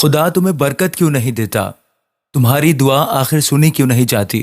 خدا تمہیں برکت کیوں نہیں دیتا؟ تمہاری دعا آخر سنی کیوں نہیں جاتی؟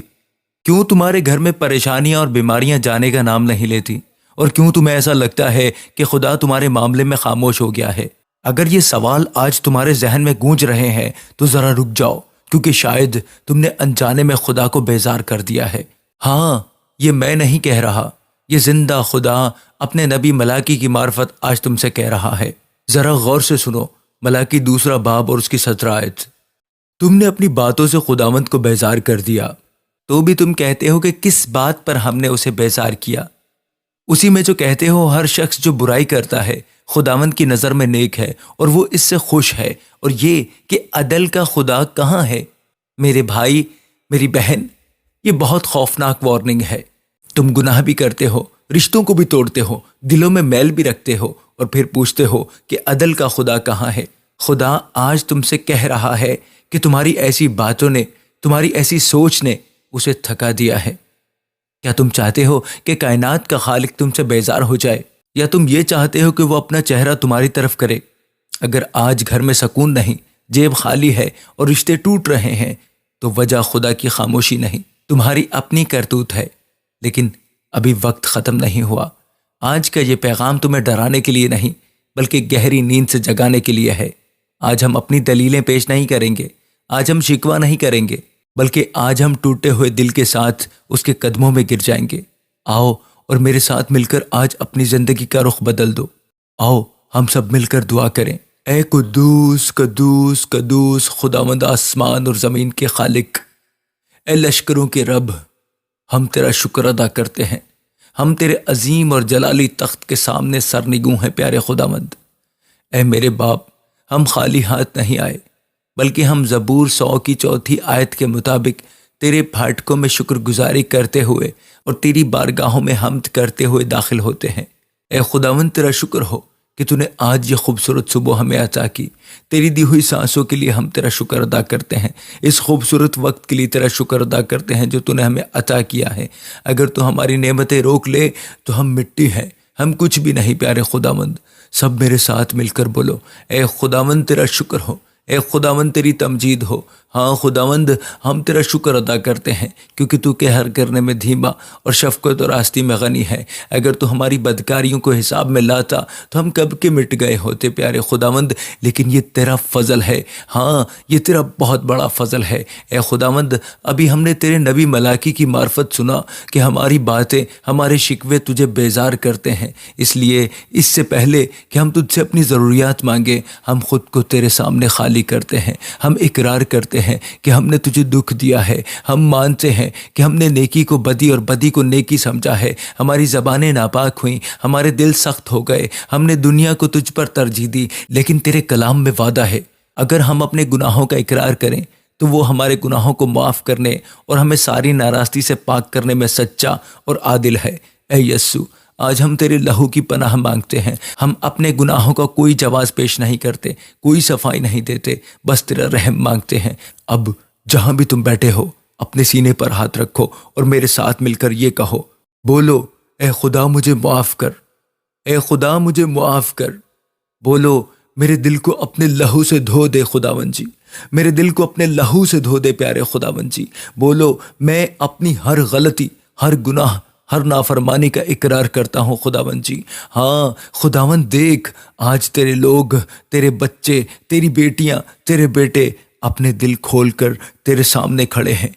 کیوں تمہارے گھر میں پریشانیاں اور بیماریاں جانے کا نام نہیں لیتی؟ اور کیوں تمہیں ایسا لگتا ہے کہ خدا تمہارے معاملے میں خاموش ہو گیا ہے؟ اگر یہ سوال آج تمہارے ذہن میں گونج رہے ہیں تو ذرا رک جاؤ، کیونکہ شاید تم نے انجانے میں خدا کو بیزار کر دیا ہے۔ ہاں، یہ میں نہیں کہہ رہا، یہ زندہ خدا اپنے نبی ملاکی کی معرفت آج تم سے کہہ رہا ہے۔ ذرا غور سے سنو، ملاکی 2 باب اور اس کی 17 آیت۔ تم نے اپنی باتوں سے خداوند کو بیزار کر دیا، تو بھی تم کہتے ہو کہ کس بات پر ہم نے اسے بیزار کیا؟ اسی میں جو کہتے ہو ہر شخص جو برائی کرتا ہے خداوند کی نظر میں نیک ہے اور وہ اس سے خوش ہے، اور یہ کہ عدل کا خدا کہاں ہے؟ میرے بھائی، میری بہن، یہ بہت خوفناک وارننگ ہے۔ تم گناہ بھی کرتے ہو، رشتوں کو بھی توڑتے ہو، دلوں میں میل بھی رکھتے ہو، اور پھر پوچھتے ہو کہ عدل کا خدا کہاں ہے؟ خدا آج تم سے کہہ رہا ہے کہ تمہاری ایسی باتوں نے، تمہاری ایسی سوچ نے اسے تھکا دیا ہے۔ کیا تم چاہتے ہو کہ کائنات کا خالق تم سے بیزار ہو جائے، یا تم یہ چاہتے ہو کہ وہ اپنا چہرہ تمہاری طرف کرے؟ اگر آج گھر میں سکون نہیں، جیب خالی ہے اور رشتے ٹوٹ رہے ہیں، تو وجہ خدا کی خاموشی نہیں، تمہاری اپنی کرتوت ہے۔ لیکن ابھی وقت ختم نہیں ہوا۔ آج کا یہ پیغام تمہیں ڈرانے کے لیے نہیں، بلکہ گہری نیند سے جگانے کے لیے ہے۔ آج ہم اپنی دلیلیں پیش نہیں کریں گے، آج ہم شکوہ نہیں کریں گے، بلکہ آج ہم ٹوٹے ہوئے دل کے ساتھ اس کے قدموں میں گر جائیں گے۔ آؤ اور میرے ساتھ مل کر آج اپنی زندگی کا رخ بدل دو۔ آؤ ہم سب مل کر دعا کریں۔ اے قدوس قدوس قدوس خداوند آسمان اور زمین کے خالق، اے لشکروں کے رب، ہم تیرا شکر ادا کرتے ہیں۔ ہم تیرے عظیم اور جلالی تخت کے سامنے سرنگوں ہیں پیارے خداوند۔ اے میرے باپ، ہم خالی ہاتھ نہیں آئے، بلکہ ہم زبور 100 کی 4 آیت کے مطابق تیرے پھاٹکوں میں شکر گزاری کرتے ہوئے اور تیری بارگاہوں میں حمد کرتے ہوئے داخل ہوتے ہیں۔ اے خداوند، تیرا شکر ہو کہ تو نے آج یہ خوبصورت صبح ہمیں عطا کی۔ تیری دی ہوئی سانسوں کے لیے ہم تیرا شکر ادا کرتے ہیں۔ اس خوبصورت وقت کے لیے تیرا شکر ادا کرتے ہیں جو تو نے ہمیں عطا کیا ہے۔ اگر تو ہماری نعمتیں روک لے تو ہم مٹی ہیں، ہم کچھ بھی نہیں پیارے خداوند۔ سب میرے ساتھ مل کر بولو، اے خداوند تیرا شکر ہو، اے خداوند تیری تمجید ہو۔ ہاں خداوند، ہم تیرا شکر ادا کرتے ہیں کیونکہ تو قہر کرنے میں دھیما اور شفقت اور راستی میں غنی ہے۔ اگر تو ہماری بدکاریوں کو حساب میں لاتا تو ہم کب کے مٹ گئے ہوتے پیارے خداوند، لیکن یہ تیرا فضل ہے۔ ہاں، یہ تیرا بہت بڑا فضل ہے۔ اے خداوند، ابھی ہم نے تیرے نبی ملاکی کی معرفت سنا کہ ہماری باتیں، ہمارے شکوے تجھے بیزار کرتے ہیں، اس لیے اس سے پہلے کہ ہم تجھ سے اپنی ضروریات مانگیں، ہم خود کو تیرے سامنے خالی کرتے ہیں۔ ہم اقرار کرتے ہیں کہ ہم نے تجھے دکھ دیا ہے، ہم مانتے ہیں کہ ہم نے نیکی کو بدی اور بدی کو نیکی سمجھا ہے، ہماری زبانیں ناپاک ہوئیں، ہمارے دل سخت ہو گئے، ہم نے دنیا کو تجھ پر ترجیح دی۔ لیکن تیرے کلام میں وعدہ ہے، اگر ہم اپنے گناہوں کا اقرار کریں تو وہ ہمارے گناہوں کو معاف کرنے اور ہمیں ساری ناراستی سے پاک کرنے میں سچا اور عادل ہے۔ اے یسوع، آج ہم تیرے لہو کی پناہ مانگتے ہیں۔ ہم اپنے گناہوں کا کوئی جواز پیش نہیں کرتے، کوئی صفائی نہیں دیتے، بس تیرا رحم مانگتے ہیں۔ اب جہاں بھی تم بیٹھے ہو اپنے سینے پر ہاتھ رکھو اور میرے ساتھ مل کر یہ کہو، بولو، اے خدا مجھے معاف کر، اے خدا مجھے معاف کر۔ بولو، میرے دل کو اپنے لہو سے دھو دے خداوند جی، میرے دل کو اپنے لہو سے دھو دے پیارے خداوند جی۔ بولو، میں اپنی ہر غلطی، ہر گناہ، ہر نافرمانی کا اقرار کرتا ہوں خداوند جی۔ ہاں خداوند، دیکھ آج تیرے لوگ، تیرے بچے، تیری بیٹیاں، تیرے بیٹے اپنے دل کھول کر تیرے سامنے کھڑے ہیں۔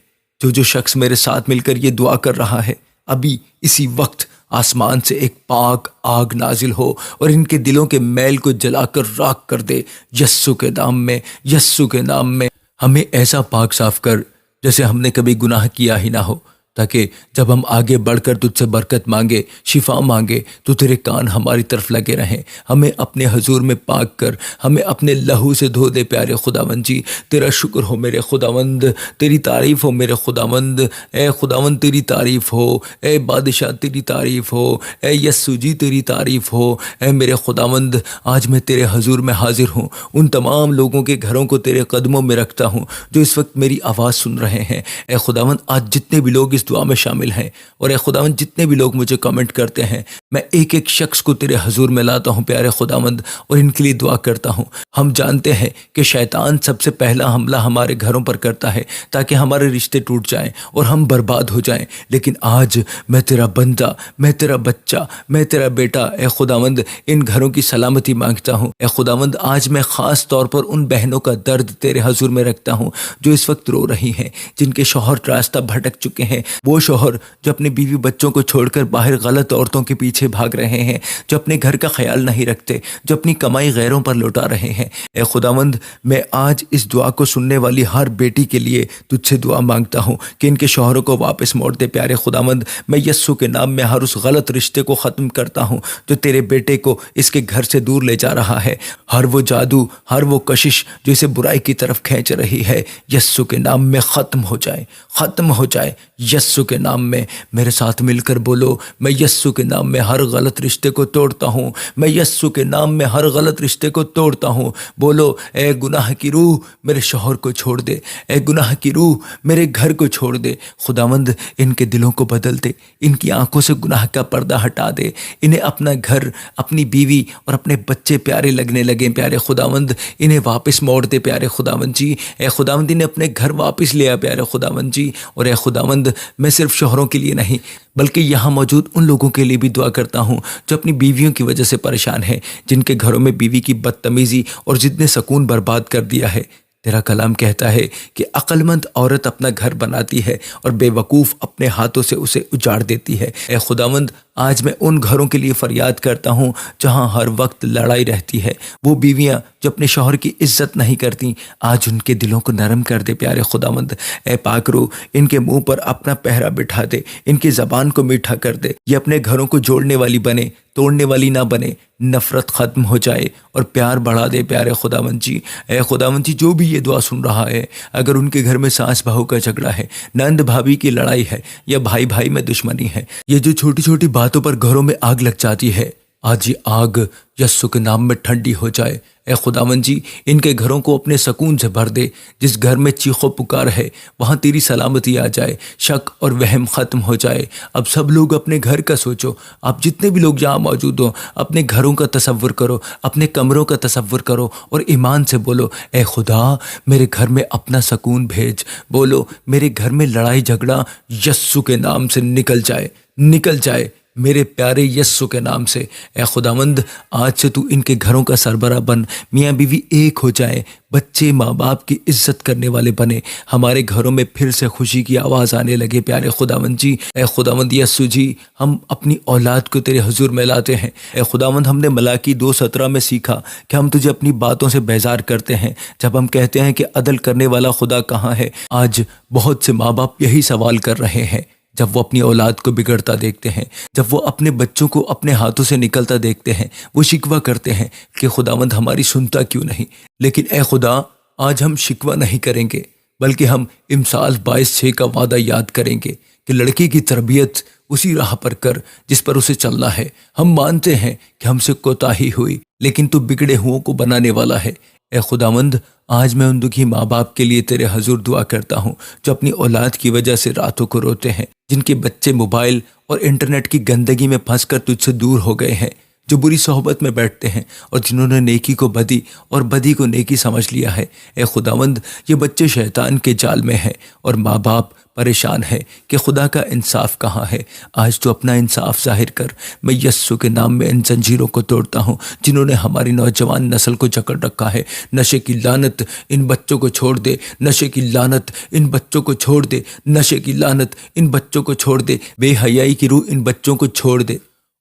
جو شخص میرے ساتھ مل کر یہ دعا کر رہا ہے، ابھی اسی وقت آسمان سے ایک پاک آگ نازل ہو اور ان کے دلوں کے میل کو جلا کر راکھ کر دے، یسوع کے نام میں، یسوع کے نام میں۔ ہمیں ایسا پاک صاف کر جیسے ہم نے کبھی گناہ کیا ہی نہ ہو، تاکہ جب ہم آگے بڑھ کر تجھ سے برکت مانگے، شفا مانگے، تو تیرے کان ہماری طرف لگے رہیں۔ ہمیں اپنے حضور میں پاک کر، ہمیں اپنے لہو سے دھو دے پیارے خداوند جی۔ تیرا شکر ہو میرے خداوند، تیری تعریف ہو میرے خداوند۔ اے خداوند تیری تعریف ہو، اے بادشاہ تیری تعریف ہو، اے یسوع جی تیری تعریف ہو۔ اے میرے خداوند، آج میں تیرے حضور میں حاضر ہوں، ان تمام لوگوں کے گھروں کو تیرے قدموں میں رکھتا ہوں جو اس وقت میری آواز سن رہے ہیں۔ اے خداوند، آج جتنے بھی لوگ اس اس دعا میں شامل ہیں، اور اے خداوند جتنے بھی لوگ مجھے کمنٹ کرتے ہیں، میں ایک ایک شخص کو تیرے حضور میں لاتا ہوں پیارے خداوند، اور ان کے لیے دعا کرتا ہوں۔ ہم جانتے ہیں کہ شیطان سب سے پہلا حملہ ہمارے گھروں پر کرتا ہے تاکہ ہمارے رشتے ٹوٹ جائیں اور ہم برباد ہو جائیں، لیکن آج میں تیرا بندہ، میں تیرا بچہ، میں تیرا بیٹا اے خداوند ان گھروں کی سلامتی مانگتا ہوں۔ اے خداوند آج میں خاص طور پر ان بہنوں کا درد تیرے حضور میں رکھتا ہوں جو اس وقت رو رہی ہیں، جن کے شوہر راستہ بھٹک چکے ہیں، وہ شوہر جو اپنے بیوی بچوں کو چھوڑ کر باہر غلط عورتوں کے پیچھے بھاگ رہے ہیں، جو اپنے گھر کا خیال نہیں رکھتے، جو اپنی کمائی غیروں پر لوٹا رہے ہیں۔ اے خداوند میں آج اس دعا کو سننے والی ہر بیٹی کے لیے تجھ سے دعا مانگتا ہوں کہ ان کے شوہروں کو واپس موڑ دے پیارے خداوند۔ میں یسوع کے نام میں ہر اس غلط رشتے کو ختم کرتا ہوں جو تیرے بیٹے کو اس کے گھر سے دور لے جا رہا ہے، ہر وہ جادو، ہر وہ کشش جو اسے برائی کی طرف کھینچ رہی ہے، یسوع کے نام میں ختم ہو جائے، ختم ہو جائے یسوع کے نام میں۔ میرے ساتھ مل کر بولو، میں یسوع کے نام میں ہر غلط رشتے کو توڑتا ہوں، میں یسوع کے نام میں ہر غلط رشتے کو توڑتا ہوں۔ بولو، اے گناہ کی روح میرے شوہر کو چھوڑ دے، اے گناہ کی روح میرے گھر کو چھوڑ دے۔ خداوند ان کے دلوں کو بدل دے، ان کی آنکھوں سے گناہ کا پردہ ہٹا دے، انہیں اپنا گھر، اپنی بیوی اور اپنے بچے پیارے لگنے لگیں پیارے خداوند۔ انہیں واپس موڑ دے پیارے خداوند جی۔ اے خداوند انہیں اپنے گھر واپس لے آ پیارے خداوند جی۔ اور اے خداوند میں صرف شوہروں کے لیے نہیں بلکہ یہاں موجود ان لوگوں کے لیے بھی دعا کرتا ہوں جو اپنی بیویوں کی وجہ سے پریشان ہیں، جن کے گھروں میں بیوی کی بدتمیزی اور ضد نے سکون برباد کر دیا ہے۔ تیرا کلام کہتا ہے کہ عقل مند عورت اپنا گھر بناتی ہے اور بے وقوف اپنے ہاتھوں سے اسے اجاڑ دیتی ہے۔ اے خداوند آج میں ان گھروں کے لیے فریاد کرتا ہوں جہاں ہر وقت لڑائی رہتی ہے، وہ بیویاں جو اپنے شوہر کی عزت نہیں کرتی، آج ان کے دلوں کو نرم کر دے پیارے خداوند۔ اے پاک روح ان کے منہ پر اپنا پہرا بٹھا دے، ان کی زبان کو میٹھا کر دے، یہ اپنے گھروں کو جوڑنے والی بنے، توڑنے والی نہ بنے۔ نفرت ختم ہو جائے اور پیار بڑھا دے پیارے خداوند جی۔ اے خداوند جی جو بھی یہ دعا سن رہا ہے، اگر ان کے گھر میں ساس بہو کا جھگڑا ہے، نند بھابھی کی لڑائی ہے، یا بھائی بھائی میں دشمنی ہے، یہ جو چھوٹی چھوٹی باتوں پر گھروں میں آگ لگ جاتی ہے، آج یہ آگ یسوع کے نام میں ٹھنڈی ہو جائے۔ اے خداوند جی ان کے گھروں کو اپنے سکون سے بھر دے، جس گھر میں چیخ و پکار ہے وہاں تیری سلامتی آ جائے، شک اور وہم ختم ہو جائے۔ اب سب لوگ اپنے گھر کا سوچو، آپ جتنے بھی لوگ یہاں موجود ہو اپنے گھروں کا تصور کرو، اپنے کمروں کا تصور کرو اور ایمان سے بولو، اے خدا میرے گھر میں اپنا سکون بھیج۔ بولو میرے گھر میں لڑائی جھگڑا یسوع کے نام سے نکل جائے، نکل جائے میرے پیارے یسوع کے نام سے۔ اے خداوند آج سے تو ان کے گھروں کا سربراہ بن، میاں بیوی ایک ہو جائیں، بچے ماں باپ کی عزت کرنے والے بنے، ہمارے گھروں میں پھر سے خوشی کی آواز آنے لگے پیارے خداوند جی۔ اے خداوند یسوع جی ہم اپنی اولاد کو تیرے حضور میں لاتے ہیں۔ اے خداوند ہم نے ملاکی 2:17 میں سیکھا کہ ہم تجھے اپنی باتوں سے بیزار کرتے ہیں جب ہم کہتے ہیں کہ عدل کرنے والا خدا کہاں ہے۔ آج بہت سے ماں باپ یہی سوال کر رہے ہیں جب وہ اپنی اولاد کو بگڑتا دیکھتے ہیں، جب وہ اپنے بچوں کو اپنے ہاتھوں سے نکلتا دیکھتے ہیں، وہ شکوہ کرتے ہیں کہ خداوند ہماری سنتا کیوں نہیں۔ لیکن اے خدا آج ہم شکوہ نہیں کریں گے بلکہ ہم امثال 22:6 کا وعدہ یاد کریں گے کہ لڑکی کی تربیت اسی راہ پر کر جس پر اسے چلنا ہے۔ ہم مانتے ہیں کہ ہم سے کوتاہی ہوئی لیکن تو بگڑے ہوں کو بنانے والا ہے۔ اے خداوند آج میں ان دکھی ماں باپ کے لیے تیرے حضور دعا کرتا ہوں جو اپنی اولاد کی وجہ سے راتوں کو روتے ہیں، جن کے بچے موبائل اور انٹرنیٹ کی گندگی میں پھنس کر تجھ سے دور ہو گئے ہیں، جو بری صحبت میں بیٹھتے ہیں اور جنہوں نے نیکی کو بدی اور بدی کو نیکی سمجھ لیا ہے۔ اے خداوند یہ بچے شیطان کے جال میں ہیں اور ماں باپ پریشان ہے کہ خدا کا انصاف کہاں ہے۔ آج تو اپنا انصاف ظاہر کر۔ میں یسوع کے نام میں ان زنجیروں کو توڑتا ہوں جنہوں نے ہماری نوجوان نسل کو جکڑ رکھا ہے۔ نشے کی لعنت ان بچوں کو چھوڑ دے، نشے کی لعنت ان بچوں کو چھوڑ دے، نشے کی لعنت ان بچوں کو چھوڑ دے، بے حیائی کی روح ان بچوں کو چھوڑ دے،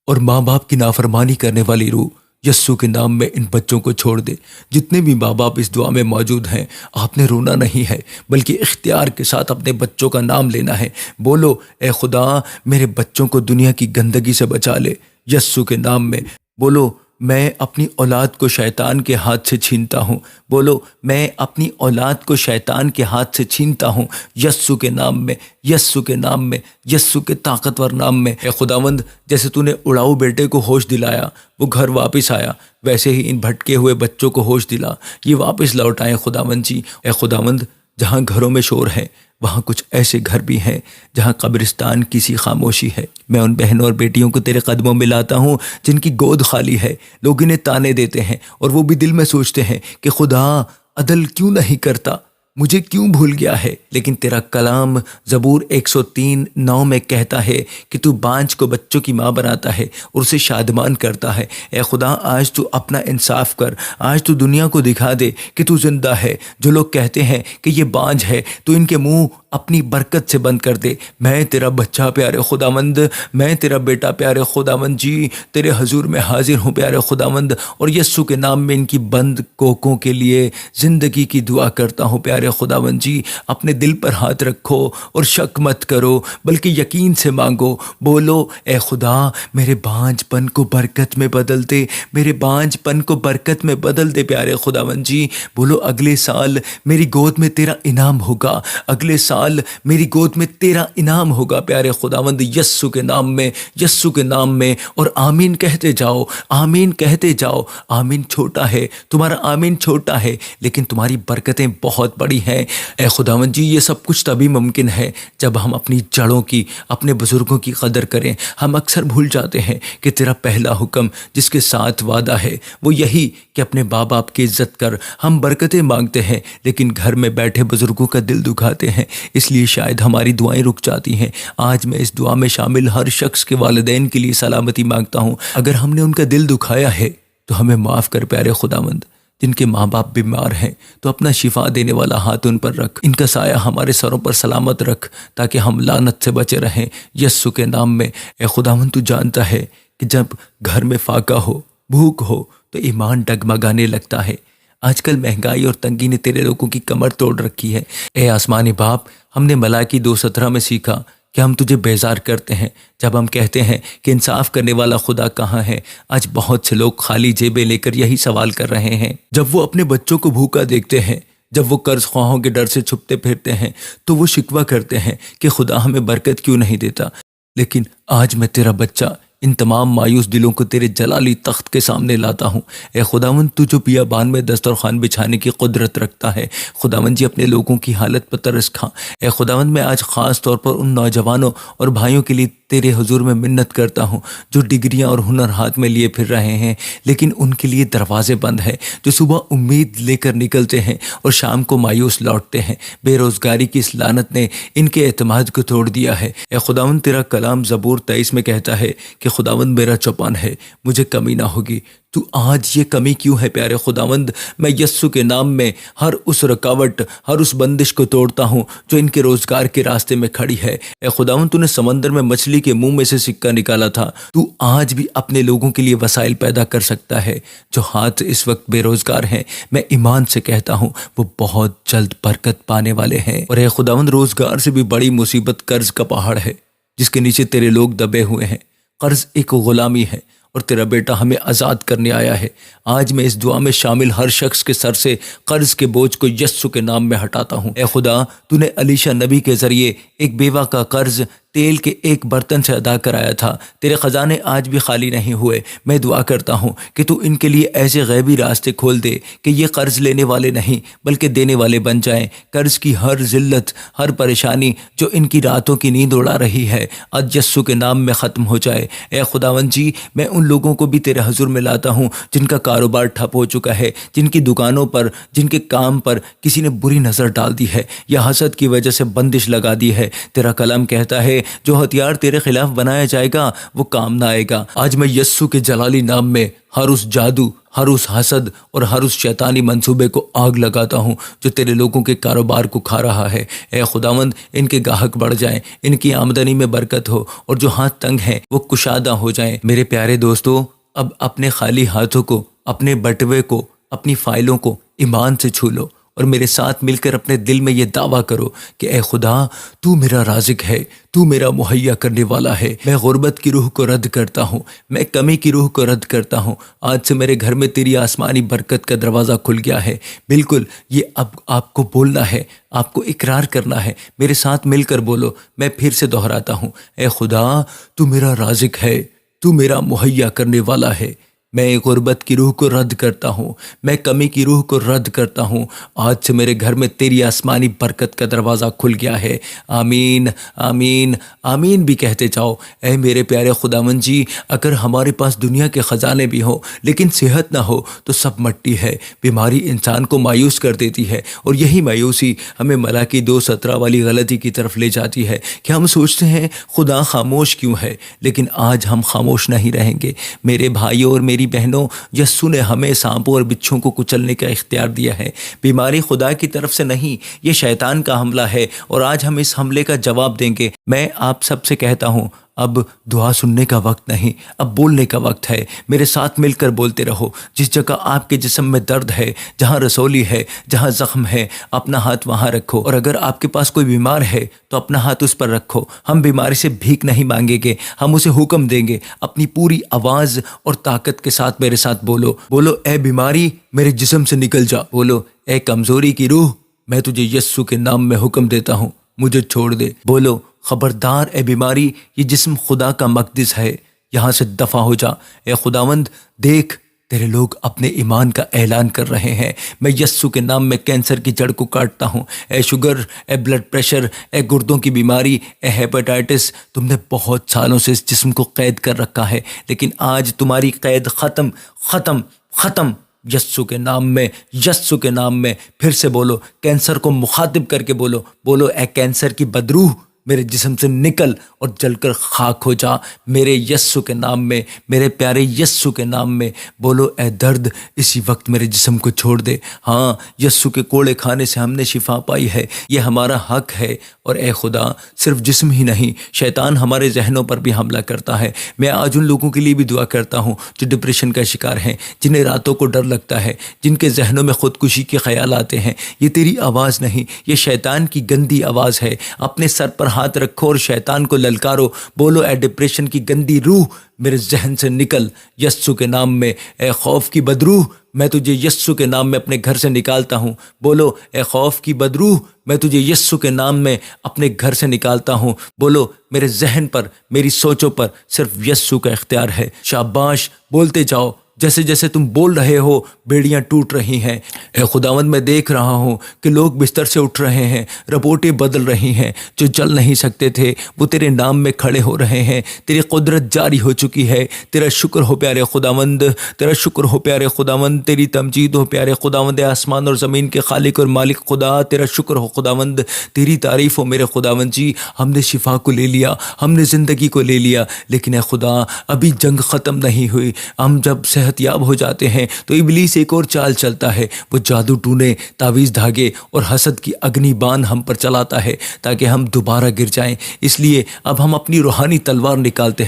اور ماں باپ کی نافرمانی کرنے والی روح یسوع کے نام میں ان بچوں کو چھوڑ دے۔ جتنے بھی ماں باپ اس دعا میں موجود ہیں، آپ نے رونا نہیں ہے بلکہ اختیار کے ساتھ اپنے بچوں کا نام لینا ہے۔ بولو اے خدا میرے بچوں کو دنیا کی گندگی سے بچا لے یسوع کے نام میں۔ بولو میں اپنی اولاد کو شیطان کے ہاتھ سے چھینتا ہوں۔ بولو میں اپنی اولاد کو شیطان کے ہاتھ سے چھینتا ہوں یسوع کے نام میں، یسوع کے نام میں، یسوع کے طاقتور نام میں۔ اے خداوند جیسے تو نے اڑاؤ بیٹے کو ہوش دلایا، وہ گھر واپس آیا، ویسے ہی ان بھٹکے ہوئے بچوں کو ہوش دلا، یہ واپس لوٹ آئے خداوند جی۔ اے خداوند جہاں گھروں میں شور ہے وہاں کچھ ایسے گھر بھی ہیں جہاں قبرستان کی سی خاموشی ہے۔ میں ان بہنوں اور بیٹیوں کو تیرے قدموں میں لاتا ہوں جن کی گود خالی ہے، لوگ انہیں تانے دیتے ہیں اور وہ بھی دل میں سوچتے ہیں کہ خدا عدل کیوں نہیں کرتا، مجھے کیوں بھول گیا ہے۔ لیکن تیرا کلام زبور 103:9 میں کہتا ہے کہ تو بانجھ کو بچوں کی ماں بناتا ہے اور اسے شادمان کرتا ہے۔ اے خدا، آج تو اپنا انصاف کر، آج تو دنیا کو دکھا دے کہ تو زندہ ہے۔ جو لوگ کہتے ہیں کہ یہ بانجھ ہے تو ان کے منہ اپنی برکت سے بند کر دے۔ میں تیرا بچہ پیارے خداوند، میں تیرا بیٹا پیارے خداوند جی تیرے حضور میں حاضر ہوں پیارے خداوند، اور یسوع کے نام میں ان کی بند کوکوں کے لیے زندگی کی دعا کرتا ہوں پیارے خداوند جی۔ اپنے دل پر ہاتھ رکھو اور شک مت کرو بلکہ یقین سے مانگو، بولو اے خدا میرے بانجھ پن کو برکت میں بدل دے، میرے بانجھ پن کو برکت میں بدل دے پیارے خداوند جی۔ بولو اگلے سال میری گود میں تیرا انعام ہوگا، اگلے سال میری گود میں تیرا انعام ہوگا پیارے خداوند، یسوع کے نام میں، یسوع کے نام میں۔ اور آمین کہتے جاؤ، آمین کہتے جاؤ۔ آمین چھوٹا ہے، تمہارا آمین چھوٹا ہے لیکن تمہاری برکتیں بہت بڑی ہیں۔ اے خداوند جی، یہ سب کچھ تبھی ممکن ہے جب ہم اپنی جڑوں کی، اپنے بزرگوں کی قدر کریں۔ ہم اکثر بھول جاتے ہیں کہ تیرا پہلا حکم جس کے ساتھ وعدہ ہے وہ یہی کہ اپنے ماں باپ کی عزت کر۔ ہم برکتیں مانگتے ہیں لیکن گھر میں بیٹھے بزرگوں کا دل دکھاتے ہیں، اس لیے شاید ہماری دعائیں رک جاتی ہیں۔ آج میں اس دعا میں شامل ہر شخص کے والدین کے لیے سلامتی مانگتا ہوں۔ اگر ہم نے ان کا دل دکھایا ہے تو ہمیں معاف کر پیارے خداوند۔ جن کے ماں باپ بیمار ہیں تو اپنا شفا دینے والا ہاتھ ان پر رکھ، ان کا سایہ ہمارے سروں پر سلامت رکھ تاکہ ہم لعنت سے بچے رہیں یسوع کے نام میں۔ اے خداوند، تو جانتا ہے کہ جب گھر میں فاقہ ہو، بھوک ہو تو ایمان ڈگمگانے لگتا ہے۔ آج کل مہنگائی اور تنگی نے تیرے لوگوں کی کمر توڑ رکھی ہے۔ اے آسمانی باپ، ہم نے ملاکی 2:17 میں سیکھا کہ ہم تجھے بیزار کرتے ہیں جب ہم کہتے ہیں کہ انصاف کرنے والا خدا کہاں ہے۔ آج بہت سے لوگ خالی جیبیں لے کر یہی سوال کر رہے ہیں۔ جب وہ اپنے بچوں کو بھوکا دیکھتے ہیں، جب وہ قرض خواہوں کے ڈر سے چھپتے پھرتے ہیں تو وہ شکوہ کرتے ہیں کہ خدا ہمیں برکت کیوں نہیں دیتا۔ لیکن آج میں تیرا بچہ ان تمام مایوس دلوں کو تیرے جلالی تخت کے سامنے لاتا ہوں۔ اے خداوند، تو جو بیابان میں دسترخوان بچھانے کی قدرت رکھتا ہے، خداوند جی اپنے لوگوں کی حالت پر ترس کھا۔ اے خداوند، میں آج خاص طور پر ان نوجوانوں اور بھائیوں کے لیے تیرے حضور میں منت کرتا ہوں جو ڈگریاں اور ہنر ہاتھ میں لیے پھر رہے ہیں لیکن ان کے لیے دروازے بند ہیں، جو صبح امید لے کر نکلتے ہیں اور شام کو مایوس لوٹتے ہیں۔ بے روزگاری کی اس لعنت نے ان کے اعتماد کو توڑ دیا ہے۔ اے خداوند، تیرا کلام زبور 23 میں کہتا ہے کہ خداوند میرا چوپان ہے، مجھے کمی نہ ہوگی۔ تو آج یہ کمی کیوں ہے پیارے خداوند؟ میں یسوع کے نام میں ہر اس رکاوٹ، ہر اس بندش کو توڑتا ہوں جو ان کے روزگار کے راستے میں کھڑی ہے۔ اے خداوند، تو نے سمندر میں مچھلی کے منہ میں سے سکہ نکالا تھا، تو آج بھی اپنے لوگوں کے لیے وسائل پیدا کر سکتا ہے جو ہاتھ اس وقت بے روزگار ہیں۔ میں ایمان سے کہتا ہوں وہ بہت جلد برکت پانے والے ہیں۔ اور اے خداوند، روزگار سے بھی بڑی مصیبت قرض کا پہاڑ ہے جس کے نیچے تیرے لوگ دبے ہوئے ہیں۔ قرض ایک غلامی ہے اور تیرا بیٹا ہمیں آزاد کرنے آیا ہے۔ آج میں اس دعا میں شامل ہر شخص کے سر سے قرض کے بوجھ کو یسوع کے نام میں ہٹاتا ہوں۔ اے خدا، تو نے الیشا نبی کے ذریعے ایک بیوہ کا قرض تیل کے ایک برتن سے ادا کرایا تھا۔ تیرے خزانے آج بھی خالی نہیں ہوئے۔ میں دعا کرتا ہوں کہ تو ان کے لیے ایسے غیبی راستے کھول دے کہ یہ قرض لینے والے نہیں بلکہ دینے والے بن جائیں۔ قرض کی ہر ذلت، ہر پریشانی جو ان کی راتوں کی نیند اڑا رہی ہے آج یسوع کے نام میں ختم ہو جائے۔ اے خداوند جی، میں ان لوگوں کو بھی تیرے حضور میں لاتا ہوں جن کا کاروبار ٹھپ ہو چکا ہے، جن کی دکانوں پر، جن کے کام پر کسی نے بری نظر ڈال دی ہے یا حسد کی وجہ سے بندش لگا دی ہے۔ تیرا کلام کہتا ہے جو ہتھیار تیرے خلاف بنایا جائے گا وہ کام نہ آئے گا۔ آج میں یسوع کے جلالی نام میں ہر اس جادو، ہر اس حسد اور ہر اس شیطانی منصوبے کو آگ لگاتا ہوں جو تیرے لوگوں کے کاروبار کو کھا رہا ہے۔ اے خداوند، ان کے گاہک بڑھ جائیں، ان کی آمدنی میں برکت ہو اور جو ہاتھ تنگ ہیں وہ کشادہ ہو جائیں۔ میرے پیارے دوستو، اب اپنے خالی ہاتھوں کو، اپنے بٹوے کو، اپنی فائلوں کو ایمان سے چھو لو اور میرے ساتھ مل کر اپنے دل میں یہ دعویٰ کرو کہ اے خدا، تو میرا رازق ہے، تو میرا مہیا کرنے والا ہے۔ میں غربت کی روح کو رد کرتا ہوں، میں کمی کی روح کو رد کرتا ہوں۔ آج سے میرے گھر میں تیری آسمانی برکت کا دروازہ کھل گیا ہے۔ بالکل، یہ اب آپ کو بولنا ہے، آپ کو اقرار کرنا ہے۔ میرے ساتھ مل کر بولو، میں پھر سے دہراتا ہوں، اے خدا، تو میرا رازق ہے، تو میرا مہیا کرنے والا ہے۔ میں غربت کی روح کو رد کرتا ہوں، میں کمی کی روح کو رد کرتا ہوں۔ آج سے میرے گھر میں تیری آسمانی برکت کا دروازہ کھل گیا ہے۔ آمین آمین آمین بھی کہتے جاؤ۔ اے میرے پیارے خداوند جی، اگر ہمارے پاس دنیا کے خزانے بھی ہوں لیکن صحت نہ ہو تو سب مٹی ہے۔ بیماری انسان کو مایوس کر دیتی ہے، اور یہی مایوسی ہمیں ملاکی 2:17 والی غلطی کی طرف لے جاتی ہے کہ ہم سوچتے ہیں خدا خاموش کیوں ہے۔ لیکن آج ہم خاموش نہیں رہیں گے میرے بھائیوں اور میری بہنوں۔ یسوع نے ہمیں سانپوں اور بچھوں کو کچلنے کا اختیار دیا ہے۔ بیماری خدا کی طرف سے نہیں، یہ شیطان کا حملہ ہے، اور آج ہم اس حملے کا جواب دیں گے۔ میں آپ سب سے کہتا ہوں، اب دعا سننے کا وقت نہیں، اب بولنے کا وقت ہے۔ میرے ساتھ مل کر بولتے رہو۔ جس جگہ آپ کے جسم میں درد ہے، جہاں رسولی ہے، جہاں زخم ہے، اپنا ہاتھ وہاں رکھو، اور اگر آپ کے پاس کوئی بیمار ہے تو اپنا ہاتھ اس پر رکھو۔ ہم بیماری سے بھیک نہیں مانگیں گے، ہم اسے حکم دیں گے۔ اپنی پوری آواز اور طاقت کے ساتھ میرے ساتھ بولو۔ بولو، اے بیماری میرے جسم سے نکل جا۔ بولو، اے کمزوری کی روح، میں تجھے یسوع کے نام میں حکم دیتا ہوں، مجھے چھوڑ دے۔ بولو، خبردار اے بیماری، یہ جسم خدا کا مقدس ہے، یہاں سے دفع ہو جا۔ اے خداوند، دیکھ تیرے لوگ اپنے ایمان کا اعلان کر رہے ہیں۔ میں یسوع کے نام میں کینسر کی جڑ کو کاٹتا ہوں۔ اے شوگر، اے بلڈ پریشر، اے گردوں کی بیماری، اے ہیپاٹائٹس، تم نے بہت سالوں سے اس جسم کو قید کر رکھا ہے، لیکن آج تمہاری قید ختم ختم ختم یسوع کے نام میں، یسوع کے نام میں۔ پھر سے بولو، کینسر کو مخاطب کر کے بولو۔ بولو، اے کینسر کی بدروح میرے جسم سے نکل اور جل کر خاک ہو جا میرے یسوع کے نام میں، میرے پیارے یسوع کے نام میں۔ بولو، اے درد، اسی وقت میرے جسم کو چھوڑ دے۔ ہاں، یسوع کے کوڑے کھانے سے ہم نے شفا پائی ہے، یہ ہمارا حق ہے۔ اور اے خدا، صرف جسم ہی نہیں، شیطان ہمارے ذہنوں پر بھی حملہ کرتا ہے۔ میں آج ان لوگوں کے لیے بھی دعا کرتا ہوں جو ڈپریشن کا شکار ہیں، جنہیں راتوں کو ڈر لگتا ہے، جن کے ذہنوں میں خودکشی کے خیال آتے ہیں۔ یہ تیری آواز نہیں، یہ شیطان کی گندی آواز ہے۔ اپنے سر پر ہاتھ رکھو اور شیطان کو للکارو۔ بولو، اے ڈپریشن کی گندی روح میرے ذہن سے نکل یسوع کے نام میں۔ اے خوف کی بدروح، میں تجھے یسوع کے نام میں اپنے گھر سے نکالتا ہوں۔ بولو، اے خوف کی بدروح، میں تجھے یسوع کے نام میں اپنے گھر سے نکالتا ہوں۔ بولو، میرے ذہن پر، میری سوچوں پر صرف یسوع کا اختیار ہے۔ شاباش، بولتے جاؤ۔ جیسے جیسے تم بول رہے ہو بیڑیاں ٹوٹ رہی ہیں۔ اے خداوند، میں دیکھ رہا ہوں کہ لوگ بستر سے اٹھ رہے ہیں، رپورٹیں بدل رہی ہیں، جو چل نہیں سکتے تھے وہ تیرے نام میں کھڑے ہو رہے ہیں۔ تیری قدرت جاری ہو چکی ہے۔ تیرا شکر ہو پیارے خداوند، تیرا شکر ہو پیارے خداوند، تیری تمجید ہو پیارے خداوند، آسمان اور زمین کے خالق اور مالک خدا، تیرا شکر ہو خداوند، تیری تعریف ہو میرے خداوند جی۔ ہم نے شفا کو لے لیا، ہم نے زندگی کو لے لیا، لیکن اے خدا، ابھی جنگ ختم نہیں ہوئی۔ ہم جب صحت یاب ہو جاتے ہیں تو ابلیس ایک اور چال چلتا ہے، وہ جادو ٹونے، تعویذ دھاگے اور حسد کی اگنی بان ہم پر چلاتا ہے تاکہ ہم دوبارہ گر جائیں۔ اس لیے اب ہم اپنی روحانی تلوار نکالتے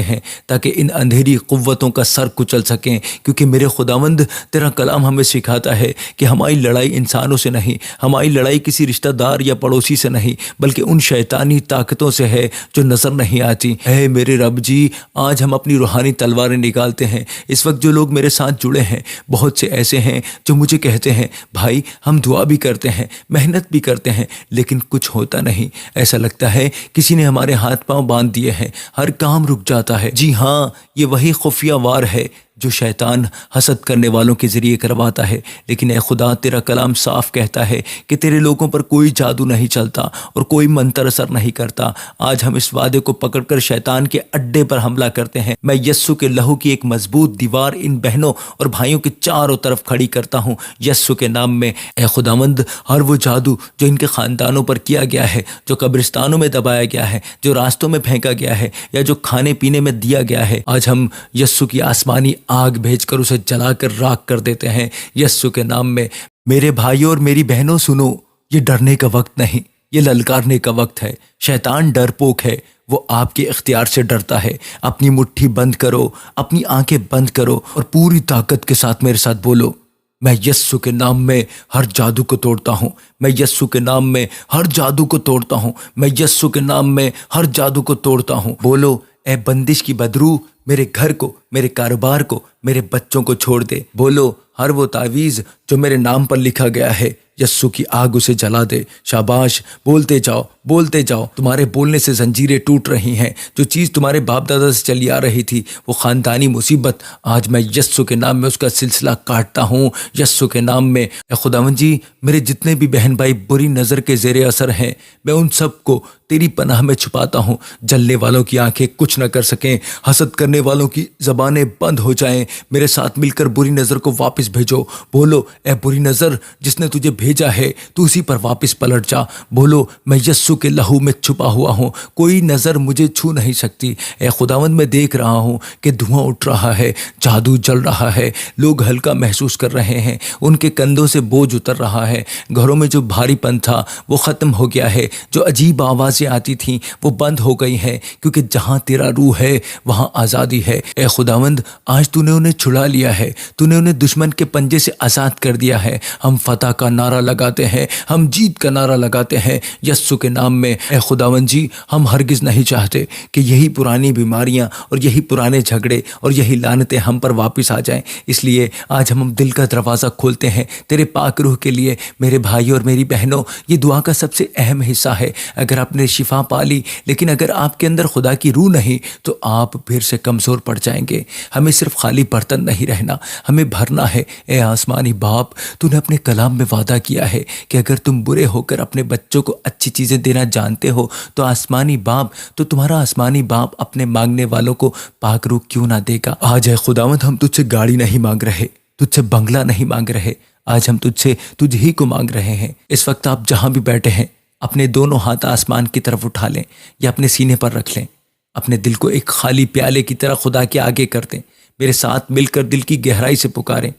ہیں تاکہ ان اندھیری قوتوں کا سر کچل سکیں، کیونکہ میرے خداوند، تیرا کلام ہمیں سکھاتا ہے کہ ہماری لڑائی انسانوں سے نہیں، ہماری لڑائی کسی رشتہ دار یا پڑوسی سے نہیں، بلکہ ان شیطانی طاقتوں سے ہے جو نظر نہیں آتی۔ اے میرے رب جی، آج ہم اپنی روحانی تلواریں نکالتے ہیں۔ اس وقت جو لوگ میرے ساتھ جڑے ہیں، بہت سے ایسے ہیں جو مجھے کہتے ہیں، بھائی ہم دعا بھی کرتے ہیں، محنت بھی کرتے ہیں، لیکن کچھ ہوتا نہیں۔ ایسا لگتا ہے کسی نے ہمارے ہاتھ پاؤں باندھ دیے ہیں، ہر کام رک جاتا ہے۔ جی ہاں، یہ وہی خفیہ وار ہے جو شیطان حسد کرنے والوں کے ذریعے کرواتا ہے۔ لیکن اے خدا، تیرا کلام صاف کہتا ہے کہ تیرے لوگوں پر کوئی جادو نہیں چلتا اور کوئی منتر اثر نہیں کرتا۔ آج ہم اس وعدے کو پکڑ کر شیطان کے اڈے پر حملہ کرتے ہیں۔ میں یسوع کے لہو کی ایک مضبوط دیوار ان بہنوں اور بھائیوں کے چاروں طرف کھڑی کرتا ہوں یسوع کے نام میں۔ اے خداوند، ہر وہ جادو جو ان کے خاندانوں پر کیا گیا ہے، جو قبرستانوں میں دبایا گیا ہے، جو راستوں میں پھینکا گیا ہے، یا جو کھانے پینے میں دیا گیا ہے، آج ہم یسوع کی آسمانی آگ بھیج کر اسے جلا کر راکھ کر دیتے ہیں یسوع کے نام میں۔ میرے بھائیوں اور میری بہنوں، سنو، یہ ڈرنے کا وقت نہیں، یہ للکارنے کا وقت ہے۔ شیطان ڈرپوک ہے، وہ آپ کے اختیار سے ڈرتا ہے۔ اپنی مٹھی بند کرو، اپنی آنکھیں بند کرو اور پوری طاقت کے ساتھ میرے ساتھ بولو، میں یسوع کے نام میں ہر جادو کو توڑتا ہوں، میں یسوع کے نام میں ہر جادو کو توڑتا ہوں، میں یسوع کے نام میں ہر جادو کو توڑتا ہوں۔ بولو، اے بندش کی بدروح، میرے گھر کو، میرے کاروبار کو، میرے بچوں کو چھوڑ دے۔ بولو، ہر وہ تعویذ جو میرے نام پر لکھا گیا ہے یسو کی آگ اسے جلا دے۔ شاباش، بولتے جاؤ، تمہارے بولنے سے زنجیریں ٹوٹ رہی ہیں۔ جو چیز تمہارے باپ دادا سے چلی آ رہی تھی، وہ خاندانی مصیبت، آج میں یسو کے نام میں اس کا سلسلہ کاٹتا ہوں، یسو کے نام میں۔ اے خداوند جی، میرے جتنے بھی بہن بھائی بری نظر کے زیر اثر ہیں، میں ان سب کو تیری پناہ میں چھپاتا ہوں۔ جلنے والوں کی آنکھیں کچھ نہ کر سکیں، حسد کرنے والوں کی زبانیں بند ہو جائیں۔ میرے ساتھ مل کر بری نظر کو واپس بھیجو۔ بولو، اے بری نظر، جس نے تجھے بھیجا ہے تو اسی پر واپس پلٹ جا۔ بولو، میں یسوع کے لہو میں چھپا ہوا ہوں، کوئی نظر مجھے چھو نہیں سکتی۔ اے خداوند، میں دیکھ رہا ہوں کہ دھواں اٹھ رہا ہے، جادو جل رہا ہے، لوگ ہلکا محسوس کر رہے ہیں، ان کے کندھوں سے بوجھ اتر رہا ہے۔ گھروں میں جو بھاری پن تھا وہ ختم ہو گیا ہے، جو عجیب آوازیں آتی تھیں وہ بند ہو گئی ہیں، کیونکہ جہاں تیرا روح ہے وہاں آزادی ہے۔ اے خداوند، آج تو نے انہیں چھڑا لیا ہے، تو نے انہیں دشمن کے پنجے سے آزاد کر دیا ہے۔ ہم فتح کا نعرہ لگاتے ہیں، ہم جیت کا نعرہ لگاتے ہیں یسوع کے نام میں۔ اے خداوند جی، ہم ہرگز نہیں چاہتے کہ یہی پرانی بیماریاں اور یہی پرانے جھگڑے اور یہی لعنتیں ہم پر واپس آ جائیں۔ اس لیے آج ہم دل کا دروازہ کھولتے ہیں تیرے پاک روح کے لیے۔ میرے بھائی اور میری بہنوں، یہ دعا کا سب سے اہم حصہ ہے۔ اگر آپ نے شفا پا لی، لیکن اگر آپ کے اندر خدا کی روح نہیں تو آپ پھر سے کمزور پڑ جائیں گے۔ ہمیں صرف خالی برتن نہیں رہنا، ہمیں بھرنا ہے۔ اے آسمانی باپ، تو نے اپنے کلام میں وعدہ کیا ہے کہ اگر تم برے ہو کر اپنے بچوں کو اچھی چیزیں دینا جانتے ہو تو تمہارا آسمانی باپ اپنے مانگنے والوں کو پاک روح کیوں نہ دے گا۔ آج اے خداوند، ہم تجھ سے گاڑی نہیں مانگ رہے، تجھ سے بنگلہ نہیں مانگ رہے، آج ہم تجھ ہی کو مانگ رہے ہیں۔ اس وقت آپ جہاں بھی بیٹھے ہیں، اپنے دونوں ہاتھ آسمان کی طرف اٹھا لیں یا اپنے سینے پر رکھ لیں، اپنے دل کو ایک خالی پیالے کی طرح خدا کے آگے کر دیں۔ میرے ساتھ مل کر دل کی گہرائی سے پکاریں،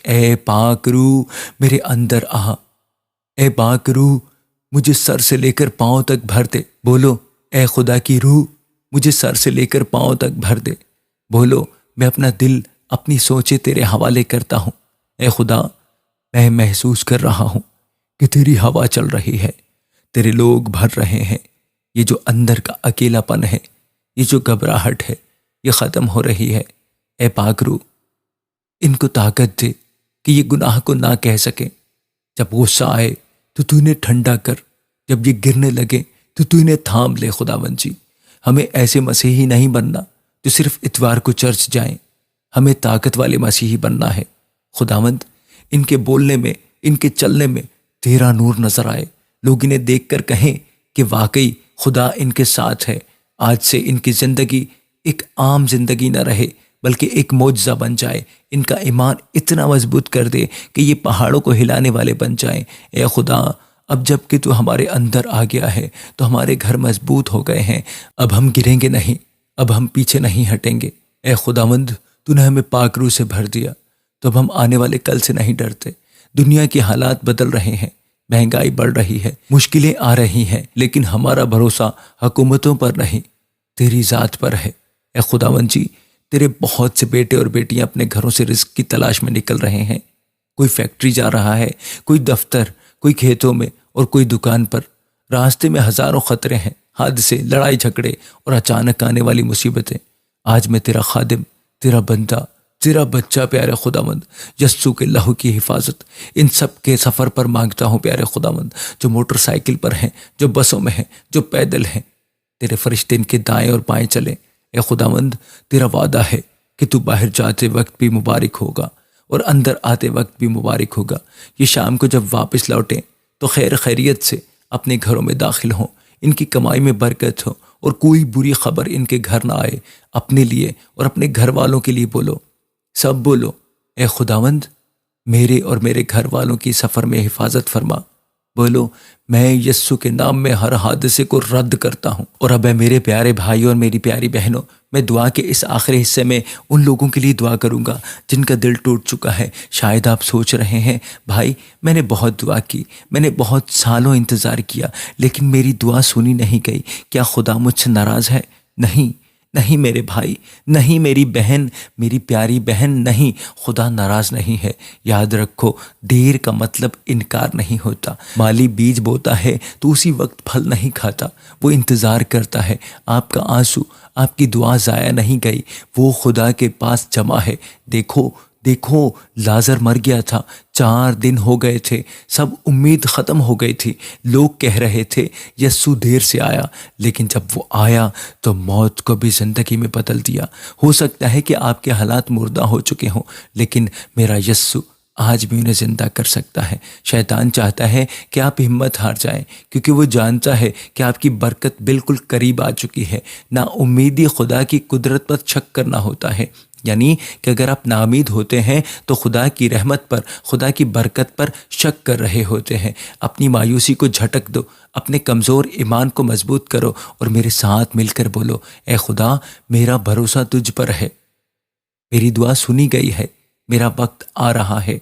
اے پاک روح میرے اندر آ، اے پاک روح مجھے سر سے لے کر پاؤں تک بھر دے۔ بولو، اے خدا کی روح مجھے سر سے لے کر پاؤں تک بھر دے۔ بولو، میں اپنا دل، اپنی سوچیں تیرے حوالے کرتا ہوں۔ اے خدا، میں محسوس کر رہا ہوں کہ تیری ہوا چل رہی ہے، تیرے لوگ بھر رہے ہیں۔ یہ جو اندر کا اکیلا پن ہے، یہ جو گھبراہٹ ہے، یہ ختم ہو رہی ہے۔ اے پاک روح، ان کو طاقت دے کہ یہ گناہ کو نہ کہہ سکیں۔ جب غصہ آئے تو انہیں ٹھنڈا کر، جب یہ گرنے لگے تو انہیں تھام لے۔ خداوند جی، ہمیں ایسے مسیحی نہیں بننا جو صرف اتوار کو چرچ جائیں، ہمیں طاقت والے مسیحی بننا ہے۔ خداوند، ان کے بولنے میں، ان کے چلنے میں تیرا نور نظر آئے، لوگ انہیں دیکھ کر کہیں کہ واقعی خدا ان کے ساتھ ہے۔ آج سے ان کی زندگی ایک عام زندگی نہ رہے بلکہ ایک معجزہ بن جائے۔ ان کا ایمان اتنا مضبوط کر دے کہ یہ پہاڑوں کو ہلانے والے بن جائیں۔ اے خدا، اب جب کہ تو ہمارے اندر آ گیا ہے تو ہمارے گھر مضبوط ہو گئے ہیں، اب ہم گریں گے نہیں، اب ہم پیچھے نہیں ہٹیں گے۔ اے خداوند، تو نے ہمیں پاک روح سے بھر دیا تو اب ہم آنے والے کل سے نہیں ڈرتے۔ دنیا کے حالات بدل رہے ہیں، مہنگائی بڑھ رہی ہے، مشکلیں آ رہی ہیں، لیکن ہمارا بھروسہ حکومتوں پر نہیں، تیری ذات پر ہے۔ اے خداوند جی، تیرے بہت سے بیٹے اور بیٹیاں اپنے گھروں سے رزق کی تلاش میں نکل رہے ہیں، کوئی فیکٹری جا رہا ہے، کوئی دفتر، کوئی کھیتوں میں اور کوئی دکان پر۔ راستے میں ہزاروں خطرے ہیں، حادثے، لڑائی جھگڑے اور اچانک آنے والی مصیبتیں۔ آج میں تیرا خادم، تیرا بندہ، تیرا بچہ پیارے خداوند یسوع کے لہو کی حفاظت ان سب کے سفر پر مانگتا ہوں پیارے خداوند، جو موٹر سائیکل پر ہیں، جو بسوں میں ہیں، جو پیدل ہیں۔ تیرے فرشتے ان کے دائیں اور بائیں چلیں۔ اے خداوند، تیرا وعدہ ہے کہ تو باہر جاتے وقت بھی مبارک ہوگا اور اندر آتے وقت بھی مبارک ہوگا۔ یہ شام کو جب واپس لوٹیں تو خیر خیریت سے اپنے گھروں میں داخل ہوں، ان کی کمائی میں برکت ہو اور کوئی بری خبر ان کے گھر نہ آئے۔ اپنے لیے اور اپنے گھر والوں کے لیے بولو، سب بولو، اے خداوند میرے اور میرے گھر والوں کی سفر میں حفاظت فرما۔ بولو، میں یسوع کے نام میں ہر حادثے کو رد کرتا ہوں۔ اور اب اے میرے پیارے بھائی اور میری پیاری بہنوں، میں دعا کے اس آخری حصے میں ان لوگوں کے لیے دعا کروں گا جن کا دل ٹوٹ چکا ہے۔ شاید آپ سوچ رہے ہیں، بھائی میں نے بہت دعا کی، میں نے بہت سالوں انتظار کیا، لیکن میری دعا سنی نہیں گئی، کیا خدا مجھ سے ناراض ہے؟ نہیں نہیں میرے بھائی، نہیں میری بہن، میری پیاری بہن، نہیں، خدا ناراض نہیں ہے۔ یاد رکھو، دیر کا مطلب انکار نہیں ہوتا۔ مالی بیج بوتا ہے تو اسی وقت پھل نہیں کھاتا، وہ انتظار کرتا ہے۔ آپ کا آنسو، آپ کی دعا ضائع نہیں گئی، وہ خدا کے پاس جمع ہے۔ دیکھو، دیکھو لازر مر گیا تھا، 4 دن ہو گئے تھے، سب امید ختم ہو گئی تھی، لوگ کہہ رہے تھے یسوع دیر سے آیا، لیکن جب وہ آیا تو موت کو بھی زندگی میں بدل دیا۔ ہو سکتا ہے کہ آپ کے حالات مردہ ہو چکے ہوں، لیکن میرا یسوع آج بھی انہیں زندہ کر سکتا ہے۔ شیطان چاہتا ہے کہ آپ ہمت ہار جائیں، کیونکہ وہ جانتا ہے کہ آپ کی برکت بالکل قریب آ چکی ہے۔ نا امیدی خدا کی قدرت پر شک کرنا ہوتا ہے، یعنی کہ اگر آپ ناامید ہوتے ہیں تو خدا کی رحمت پر، خدا کی برکت پر شک کر رہے ہوتے ہیں۔ اپنی مایوسی کو جھٹک دو، اپنے کمزور ایمان کو مضبوط کرو اور میرے ساتھ مل کر بولو، اے خدا میرا بھروسہ تجھ پر ہے، میری دعا سنی گئی ہے، میرا وقت آ رہا ہے۔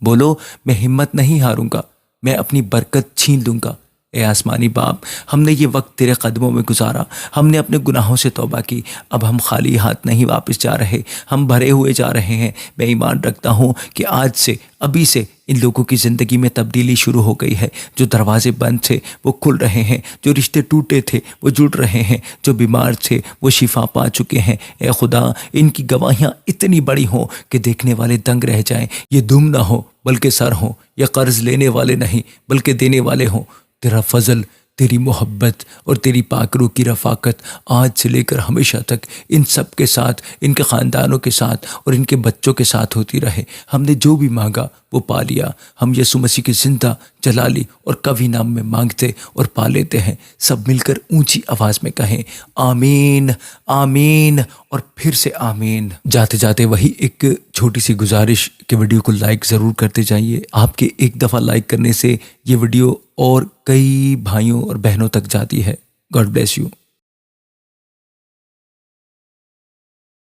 بولو، میں ہمت نہیں ہاروں گا، میں اپنی برکت چھین لوں گا۔ اے آسمانی باپ، ہم نے یہ وقت تیرے قدموں میں گزارا، ہم نے اپنے گناہوں سے توبہ کی، اب ہم خالی ہاتھ نہیں واپس جا رہے، ہم بھرے ہوئے جا رہے ہیں۔ میں ایمان رکھتا ہوں کہ آج سے، ابھی سے ان لوگوں کی زندگی میں تبدیلی شروع ہو گئی ہے۔ جو دروازے بند تھے وہ کھل رہے ہیں، جو رشتے ٹوٹے تھے وہ جڑ رہے ہیں، جو بیمار تھے وہ شفا پا چکے ہیں۔ اے خدا، ان کی گواہیاں اتنی بڑی ہوں کہ دیکھنے والے دنگ رہ جائیں۔ یہ دم نہ ہو بلکہ سر ہوں، یا قرض لینے والے نہیں بلکہ دینے والے ہوں۔ تیرا فضل، تیری محبت اور تیری پاک روح کی رفاقت آج سے لے کر ہمیشہ تک ان سب کے ساتھ، ان کے خاندانوں کے ساتھ اور ان کے بچوں کے ساتھ ہوتی رہے۔ ہم نے جو بھی مانگا وہ پا لیا۔ ہم یسوع مسیح کے زندہ، جلالی اور قوی نام میں مانگتے اور پا لیتے ہیں۔ سب مل کر اونچی آواز میں کہیں آمین، آمین اور پھر سے آمین۔ جاتے جاتے وہی ایک چھوٹی سی گزارش کہ ویڈیو کو لائک ضرور کرتے جائیے۔ آپ کے ایک دفعہ لائک کرنے سے یہ ویڈیو اور کئی بھائیوں اور بہنوں تک جاتی ہے۔ God bless you.